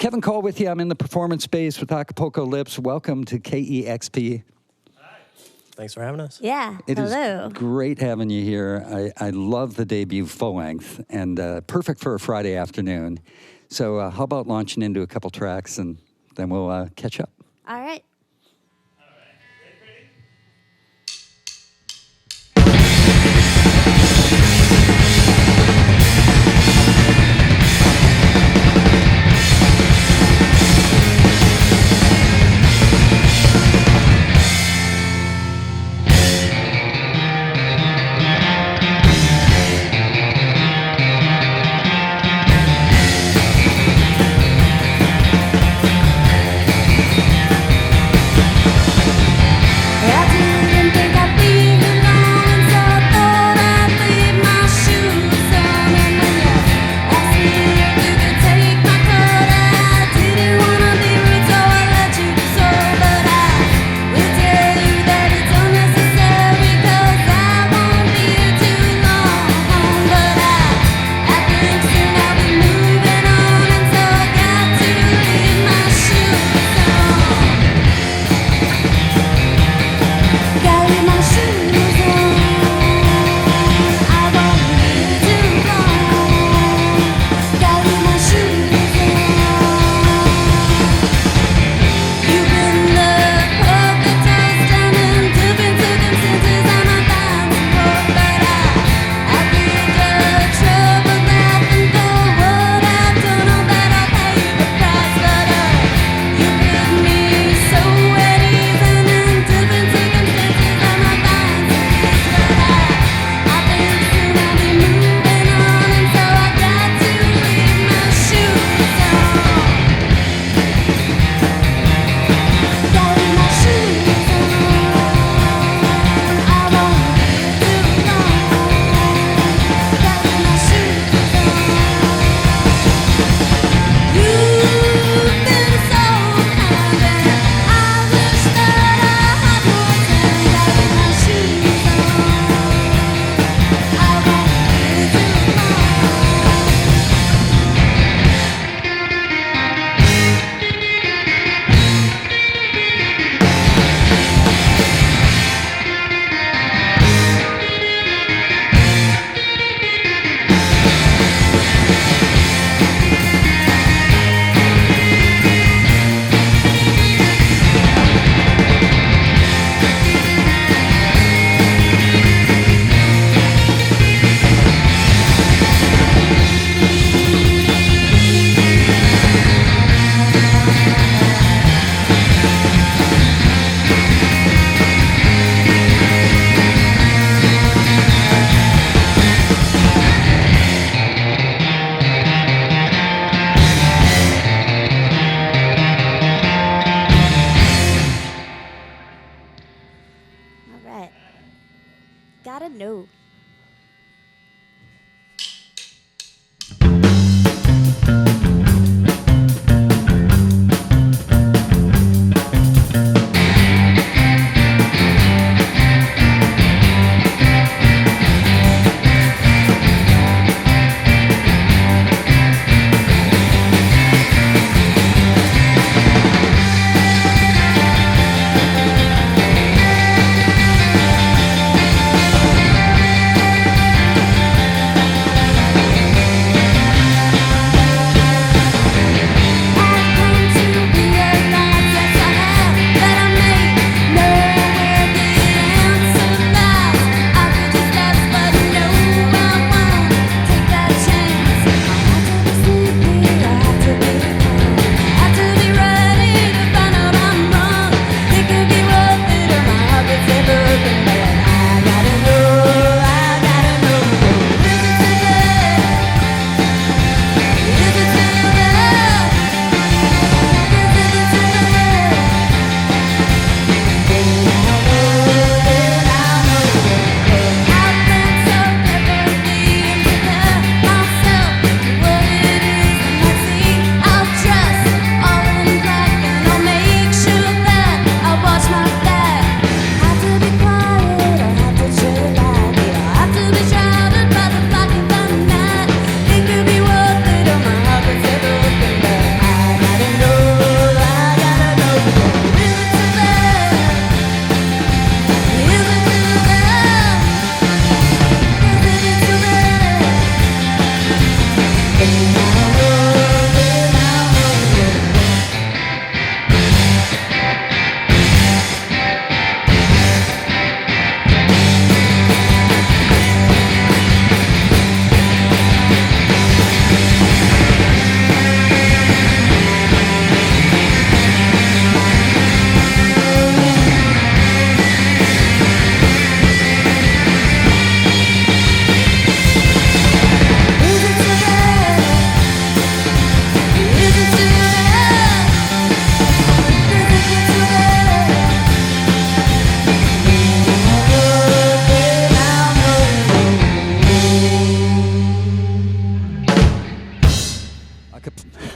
Kevin Cole with you. I'm in the performance space with Acapulco Lips. Welcome to KEXP. Hi. Thanks for having us. Yeah, It hello. is great having you here. I love the debut full length and perfect for a Friday afternoon. So how about launching into a couple tracks and then we'll catch up. All right.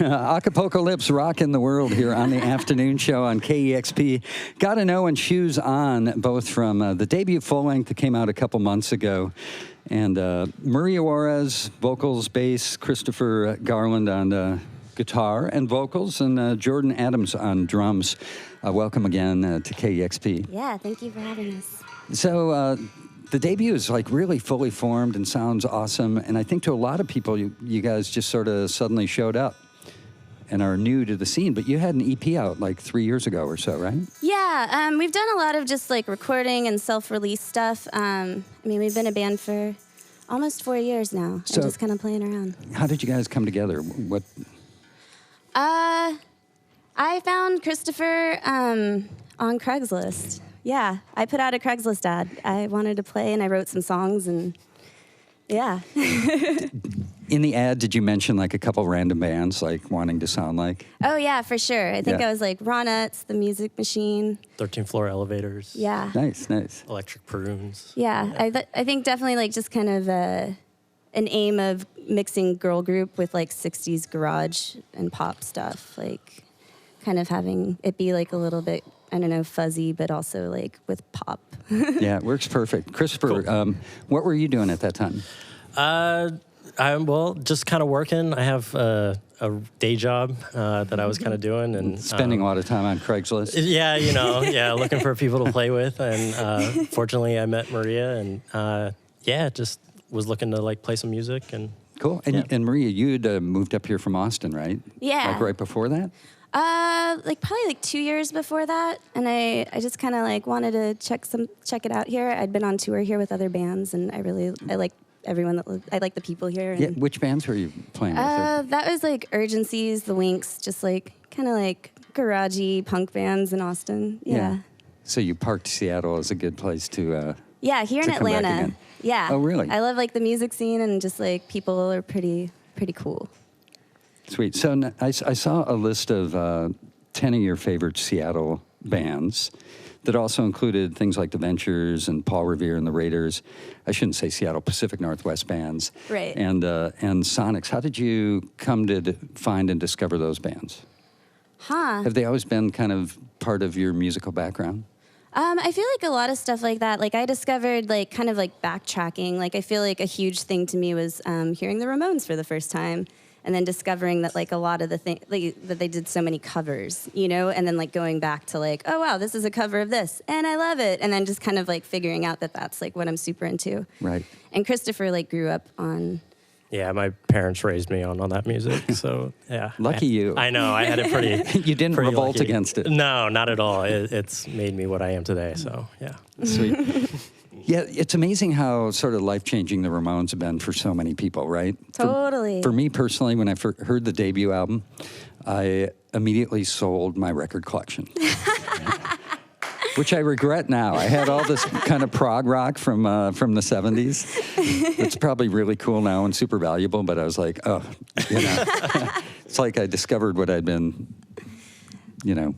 Acapulco Lips rocking the world here on the afternoon show on KEXP. Gotta Know and Shoes On, both from the debut full length that came out a couple months ago. And Maria Juarez, vocals, bass, Christopher Garland on guitar and vocals, and Jordan Adams on drums. Welcome again to KEXP. Yeah, thank you for having us. So, the debut is like really fully formed and sounds awesome. And I think to a lot of people, you guys just sort of suddenly showed up and are new to the scene. But you had an EP out like 3 years ago or so, right? Yeah, we've done a lot of just like recording and self-release stuff. We've been a band for almost 4 years now, So- and just kind of playing around. How did you guys come together? What? I found Christopher on Craigslist. Yeah, I put out a Craigslist ad. I wanted to play, and I wrote some songs, and yeah. In the ad, did you mention like a couple random bands like wanting to sound like? Oh, yeah, for sure. I think Yeah. I was like Ronettes, The Music Machine. 13th floor elevators. Yeah. Nice. Electric prunes. Yeah, I think definitely like just kind of an aim of mixing girl group with like 60s garage and pop stuff, like kind of having it be like a little bit, I don't know, fuzzy, but also like with pop. Yeah, it works perfect. Christopher, Cool. what were you doing at that time? I'm just kind of working. I have a day job that I was kind of doing, and Spending a lot of time on Craigslist. Yeah, looking for people to play with, and fortunately, I met Maria, and just was looking to like play some music, and Cool. And, Yeah. and Maria, you'd moved up here from Austin, right? Yeah. Like right before that? Like probably like 2 years before that, and I just kind of like wanted to check it out here. I'd been on tour here with other bands, and I like everyone I like the people here. And, Yeah. Which bands were you playing with? that was like Urgencies, The Winks, just like kind of like garagey punk bands in Austin. Yeah. So you parked Seattle as a good place to. Yeah, here in To come back Atlanta. again. Yeah. Oh, really? I love like the music scene, and just like people are pretty cool. Sweet. So I saw a list of 10 of your favorite Seattle bands that also included things like The Ventures and Paul Revere and the Raiders. I shouldn't say Seattle, Pacific Northwest bands. Right. And Sonics. How did you come to find and discover those bands? Huh. Have they always been kind of part of your musical background? I feel like a lot of stuff like that. Like I discovered like kind of like backtracking. Like I feel like a huge thing to me was hearing the Ramones for the first time, and then discovering that like a lot of the thing like, that they did so many covers, and then like going back to like, oh wow, this is a cover of this, and I love it, and then just kind of like figuring out that that's like what I'm super into. Right. And Christopher like grew up on. yeah, my parents raised me on that music, so yeah. Lucky you. I know, I had it pretty. You didn't pretty revolt lucky. against it. No, not at all. It's made me what I am today. So yeah. Sweet. Yeah, it's amazing how sort of life-changing the Ramones have been for so many people, right? Totally. For me personally, when I heard the debut album, I immediately sold my record collection. Which I regret now. I had all this kind of prog rock from the 70s. It's probably really cool now and super valuable, but I was like, it's like I discovered what I'd been,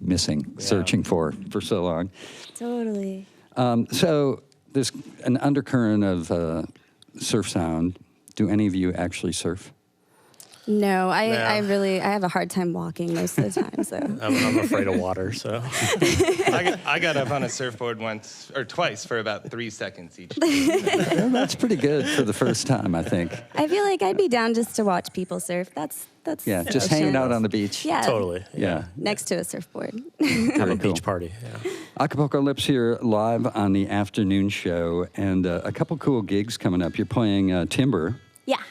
missing, searching for so long. Totally. So there's an undercurrent of surf sound. Do any of you actually surf? No, I No. have a hard time walking most of the time. So I'm afraid of water, so. I got up on a surfboard once or twice for about 3 seconds each. Well, that's pretty good for the first time, I think. I feel like I'd be down just to watch people surf. That's Yeah, just hanging out on the beach. Yeah, Totally. Yeah. next to a surfboard. Have Very a cool. beach party. Yeah. Acapulco Lips here live on the afternoon show, and a couple cool gigs coming up. You're playing Timber Yeah.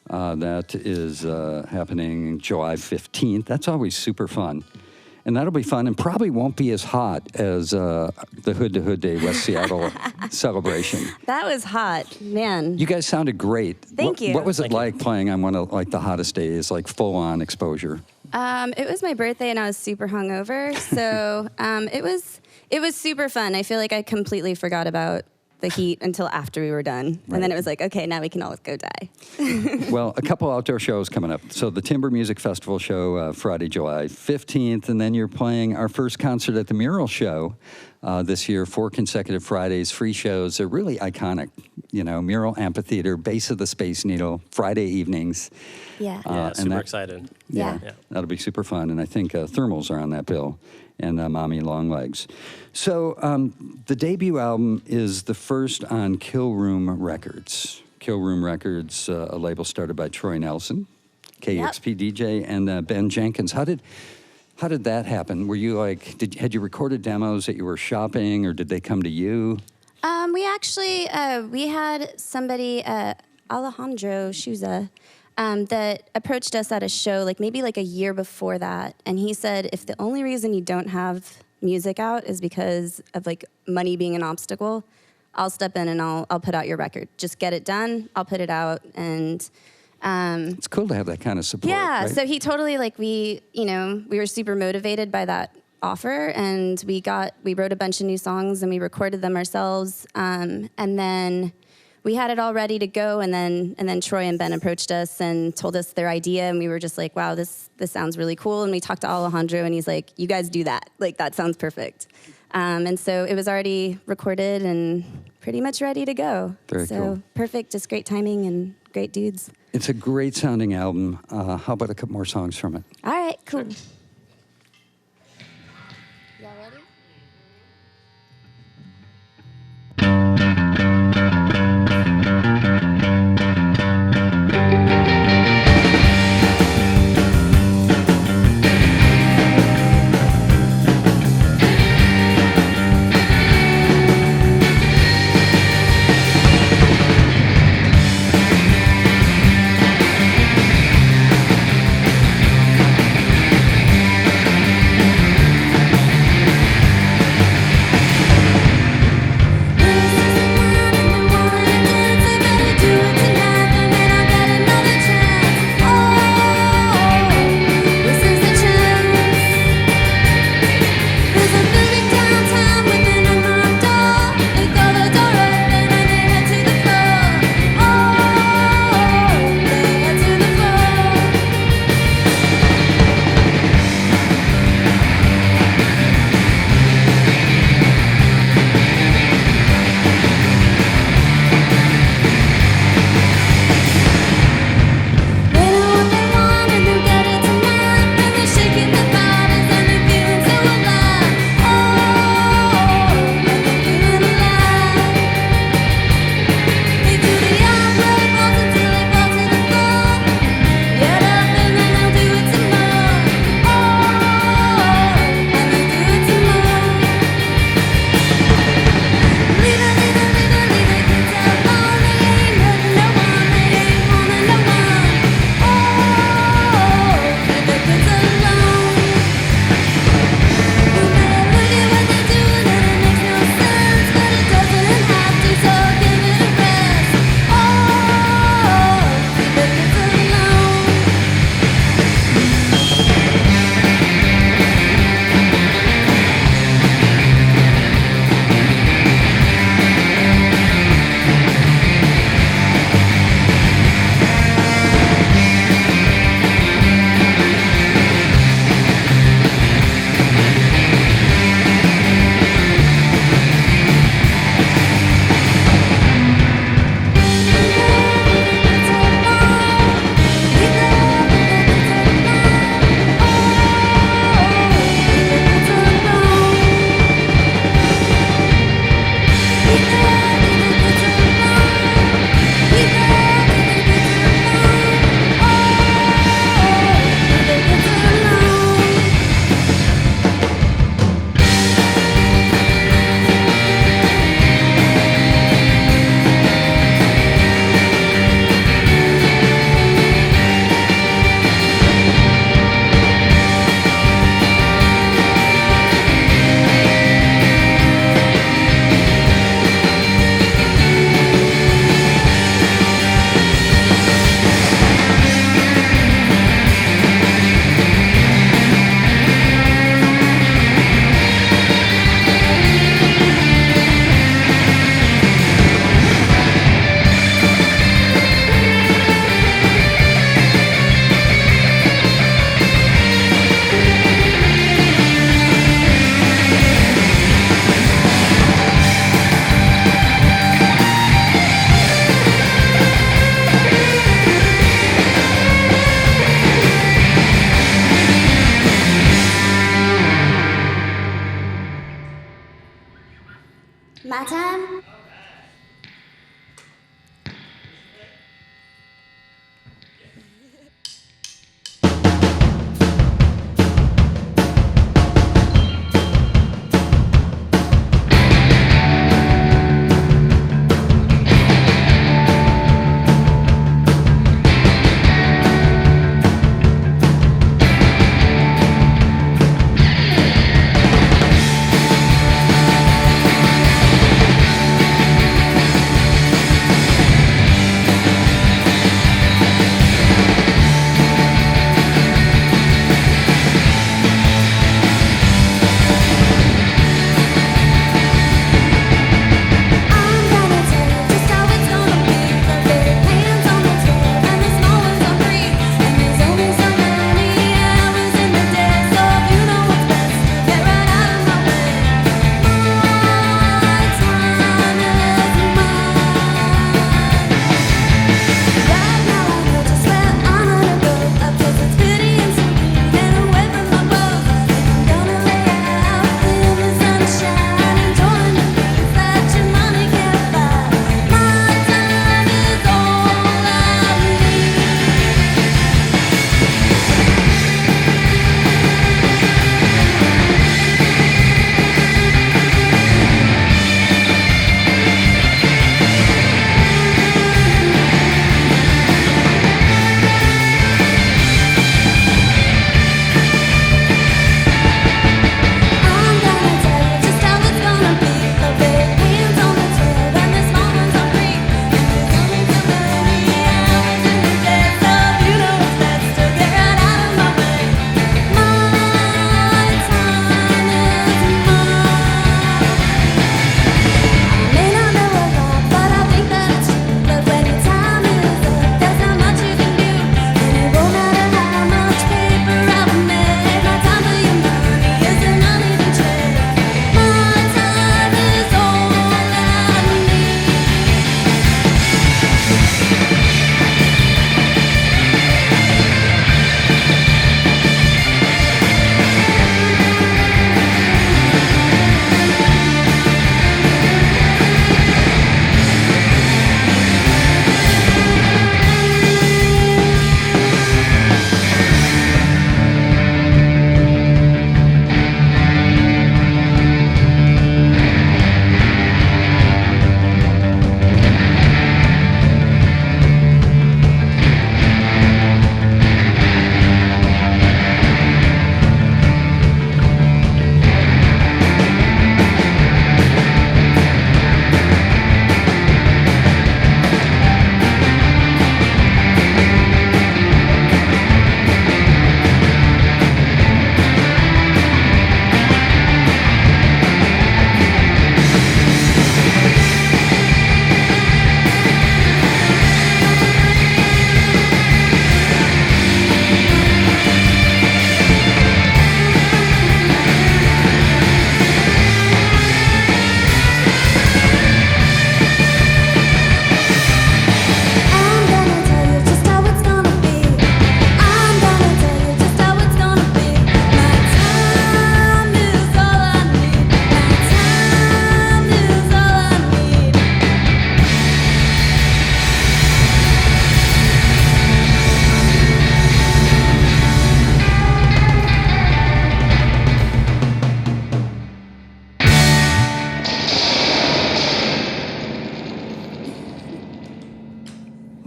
That is happening July 15th. That's always super fun. And that'll be fun and probably won't be as hot as the Hood to Hood Day West Seattle celebration. That was hot, man. You guys sounded great. Thank you. What was it like playing on one of like the hottest days, like full-on exposure? It was my birthday and I was super hungover, so it was super fun. I feel like I completely forgot about the heat until after we were done. Right. And then it was like, okay, now we can all go die. Well, a couple outdoor shows coming up. So the Timber Music Festival show Friday, July 15th, and then you're playing our first concert at the Mural Show this year, 4 consecutive Fridays, free shows. They're really iconic. You know, Mural Amphitheater, base of the Space Needle, Friday evenings. Yeah. Yeah, and super excited. Yeah. That'll be super fun. And I think Thermals are on that bill and Mommy Longlegs. So the debut album is the first on Kill Room Records. Kill Room Records, a label started by Troy Nelson, KEXP DJ, and Ben Jenkins. How did that happen? Were you like, had you recorded demos that you were shopping, or did they come to you? We actually, we had somebody, Alejandro Schuza, that approached us at a show, like maybe like a year before that. And he said, if the only reason you don't have music out is because of like money being an obstacle, I'll step in and I'll put out your record. Just get it done. I'll put it out. And It's cool to have that kind of support. yeah, right? so he totally like we were super motivated by that offer, and we wrote a bunch of new songs and we recorded them ourselves. And then we had it all ready to go, and then Troy and Ben approached us and told us their idea, and we were just like, wow, this sounds really cool. And we talked to Alejandro, and he's like, you guys do that. Like, that sounds perfect. And so it was already recorded and pretty much ready to go. Very cool. Perfect, just great timing and great dudes. It's a great sounding album. How about a couple more songs from it? All right, cool. Y'all ready?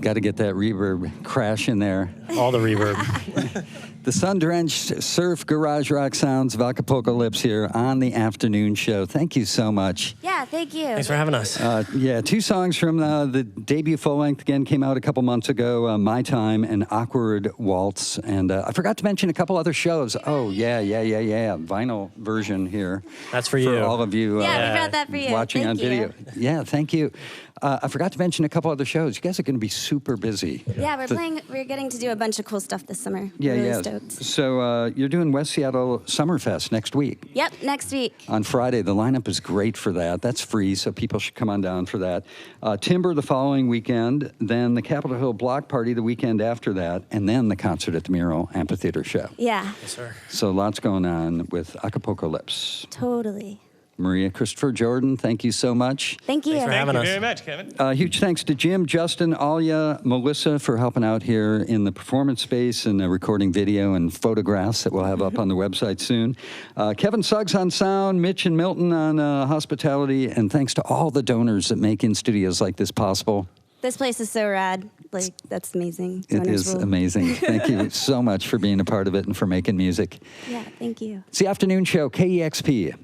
got to get that reverb crash in there. All the reverb. The sun-drenched surf garage rock sounds of Acapulco Lips here on the afternoon show. Thank you so much. Yeah, thank you. Thanks for having us. Yeah, 2 songs from the debut full-length, again, came out a couple months ago, My Time and Awkward Waltz. And I forgot to mention a couple other shows. Oh, yeah. Vinyl version here. That's for you. For all of you Yeah, we brought that for you. watching Thank on you. video. Yeah, thank you. I forgot to mention a couple other shows. You guys are going to be super busy. Yeah, we're getting to do a bunch of cool stuff this summer. Yeah, Really yeah. stoked. So you're doing West Seattle Summerfest next week. Yep, next week. On Friday. The lineup is great for that. That's free, so people should come on down for that. Timber the following weekend, then the Capitol Hill Block Party the weekend after that, and then the concert at the Mural Amphitheater Show. Yeah, Yes, sir. So lots going on with Acapulco Lips. totally. Maria, Christopher, Jordan, thank you so much. Thank you. Thanks for having Thank you us. very much, Kevin. Huge thanks to Jim, Justin, Alaia, Melissa for helping out here in the performance space and recording video and photographs that we'll have up on the website soon. Kevin Suggs on sound, Mitch and Milton on hospitality, and thanks to all the donors that make in studios like this possible. This place is so rad. Like, that's amazing. It Donors is rule. amazing. Thank you so much for being a part of it and for making music. Yeah, thank you. It's the afternoon show, KEXP.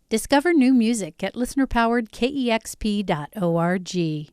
Discover new music at listener-powered KEXP.org.